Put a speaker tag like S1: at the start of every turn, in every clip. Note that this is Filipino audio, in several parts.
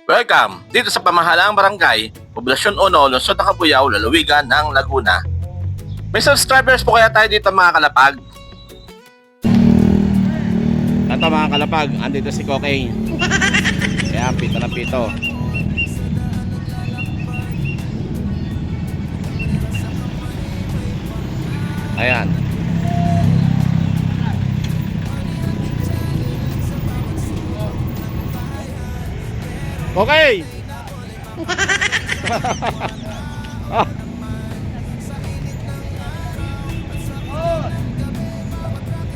S1: Welcome dito sa pamahalaang barangay, Poblasyon 1, Lungsod ng Cabuyao, Lalawigan ng Laguna. May subscribers po kaya tayo dito mga kalapag? Ito mga kalapag, andito si Kokey. Kaya pito na pito. Ayan. Okay.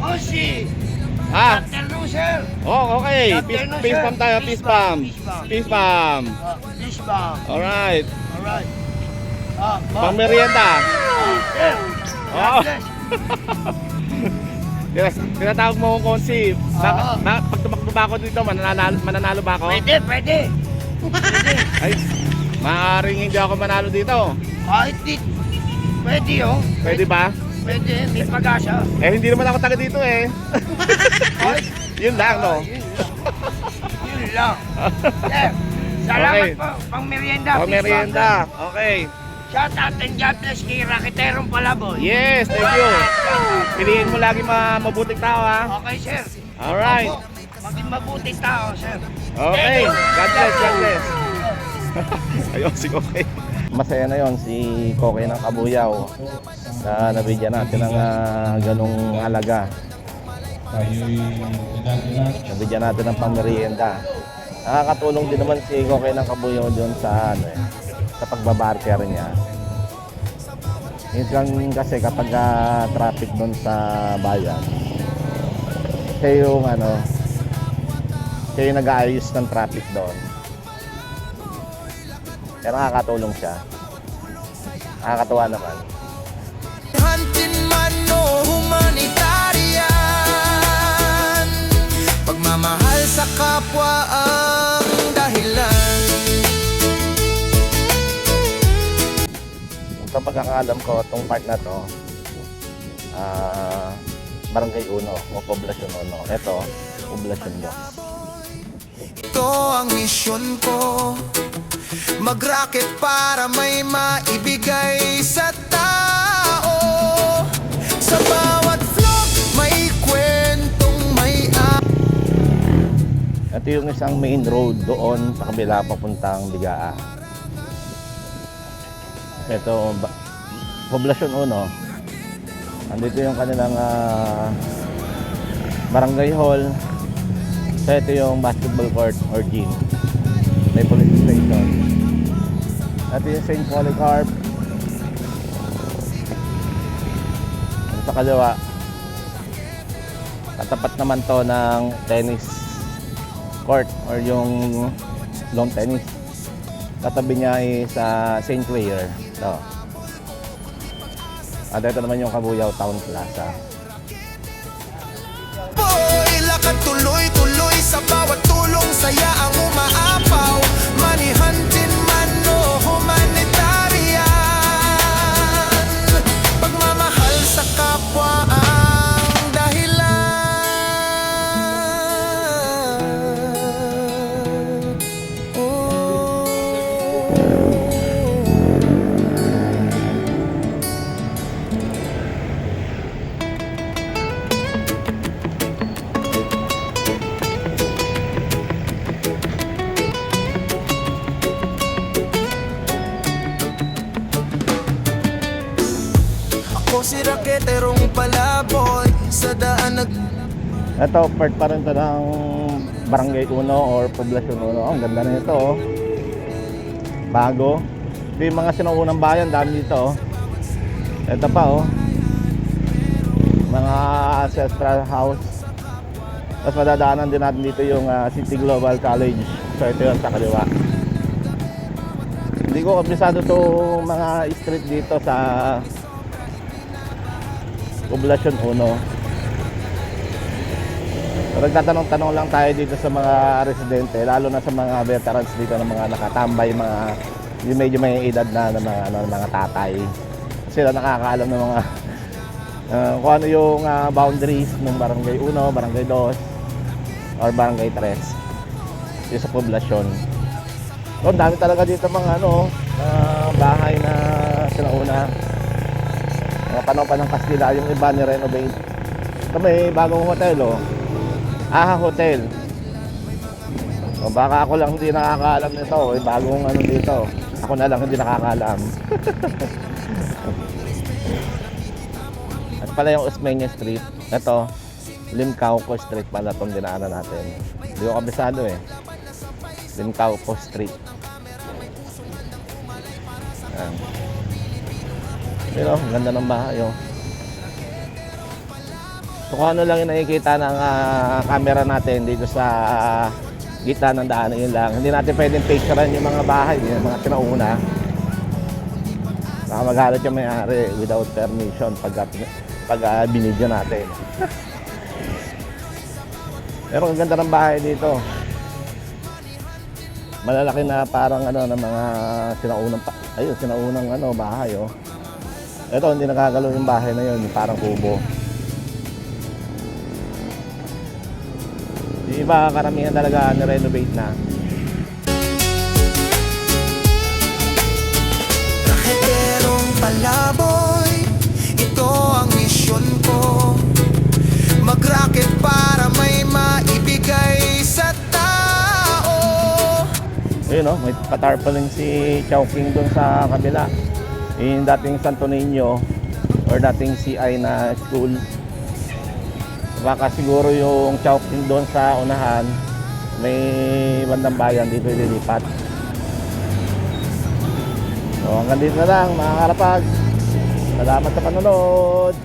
S2: Oshi!
S1: Ah,
S2: Afternoon, sir!
S1: oh, okay. Peace,
S2: Afternoon,
S1: peace
S2: sir.
S1: bomb tayo, peace bomb. Peace bomb.
S2: This bomb.
S1: Alright.
S2: Alright.
S1: Pang merienda.
S2: Sir!
S1: Oh.
S2: God bless.
S1: Tinatawag mo kong konsi.
S2: Oo.
S1: Pag tumakbo ba ako dito, mananalo ba ako?
S2: Pwede, pwede. Pwede.
S1: Ay, maaaring hindi ako manalo dito.
S2: Kahit di. Pwede, oh.
S1: Pwede ba?
S2: Pwede, may pag-asa.
S1: Eh, hindi naman ako taga dito eh.
S2: Kahit.
S1: Yun lang, no?
S2: Yun lang. Sir, salamat
S1: Okay.
S2: po. Pang merienda.
S1: Oh,
S2: peace
S1: merienda.
S2: bomb.
S1: Okay.
S2: Shout out and God bless kay Raketerong Palaboy.
S1: Yes, thank you. Piliin mo lagi mabuting tao, ha?
S2: Okay, sir.
S1: Alright.
S2: Opo. Maging mabuting tao, sir.
S1: Okay. God bless, God bless. Ayun, si Kokey. Masaya na yon si Kokey ng Cabuyao na nabigyan natin ng ganong halaga. Nabigyan natin ng pangmerienda. Nakakatulong din naman si Kokey ng Cabuyao doon sa sa pagbabarker niya. Minsan kasi kapag traffic doon sa bayan, siya yung siya yung nag-aayos ng traffic doon. Kaya nakakatulong siya. Nakakatuwa naman.
S3: Hunting man o humanitarian, pagmamahal sa kapwa ang dahilan.
S1: Sa pagkakaalam ko, itong part na to, Barangay 1 o Poblasyon 1. Ito, Poblasyon 2.
S3: Ito ang misyon ko, mag-rocket para may maibigay sa tao. Sa bawat vlog may kwentong may
S1: Ito yung isang main road doon sa kabila papuntang Bigaa. Ito, Poblasyon 1. Andito yung kanilang barangay hall. So ito yung basketball court or gym. May police station. Ito yung St. Polycarp. Sa kaliwa, katapat naman to ng tennis court or yung lawn tennis. Katabi niya is St. Clair. Ito. At ito naman yung Cabuyao Town Plaza.
S3: boy, lakad tuloy-tuloy sa bawat tulong, saya ang umaapaw. Money hunting man o humanitarian, pagmamahal sa kapwa ang dahilan. Ako si Raketerong Palaboy, sa daan
S1: Ito, part pa rin ito ng Barangay 1 or Poblasyon 1. Ang ganda na ito, oh. Bago. Ito yung mga sinuunang bayan, dami dito, oh. Ito pa, oh. Mga ancestral house. Tapos madadaanan din natin dito yung City Global College. So ito yun sa kaliwa. Hindi ko kabisado to mga street dito sa Poblasyon 1. So, nagtatanong-tanong lang tayo dito sa mga residente, lalo na sa mga veterans dito ng mga nakatambay, mga yung medyo may edad na mga tatay. Sila nakakaalam ng mga kung ano yung boundaries ng Barangay 1, Barangay 2 or Barangay 3 yung sa poblasyon. So, ang dami talaga dito mga bahay na sinauna. Mga panahon pa ng Kastila, yung iba ni-renovate. Ito may bagong hotel, oh. Aha Hotel. O baka ako lang hindi nakakaalam nito, bagong dito. Ako na lang hindi nakakaalam. At pala yung Osmeña Street. Ito, Limcauco Street pala itong dinaanan natin. Hindi ko kabisado eh. Limcauco Street. Ayan. Pero, ganda ng bahay, oh. So kung ano lang yung nakikita ng camera natin dito sa gitna ng daan, yun lang. Hindi natin pwedeng picturean yung mga bahay, yung mga pinauna. Baka magalit yung may-ari without permission pag binidyo natin. Pero ang ganda ng bahay dito. Malalaki na parang ng mga sinaunang bahay, oh. Ito hindi nakagalaw yung bahay na yun, parang kubo. Yung iba karamihan talaga ni-renovate na.
S3: Rakiterong palaboy, ito ang misyon ko. Mag-racket para may maibigay sa tao.
S1: Ayun, oh, may patarpaling si Chowking doon sa kabila. Yung dating Santo Niño or dating CI na school. Baka siguro yung Chowking doon sa unahan, may bandang bayan dito ililipat. So hanggang dito na lang mga karapag. Salamat sa panonood.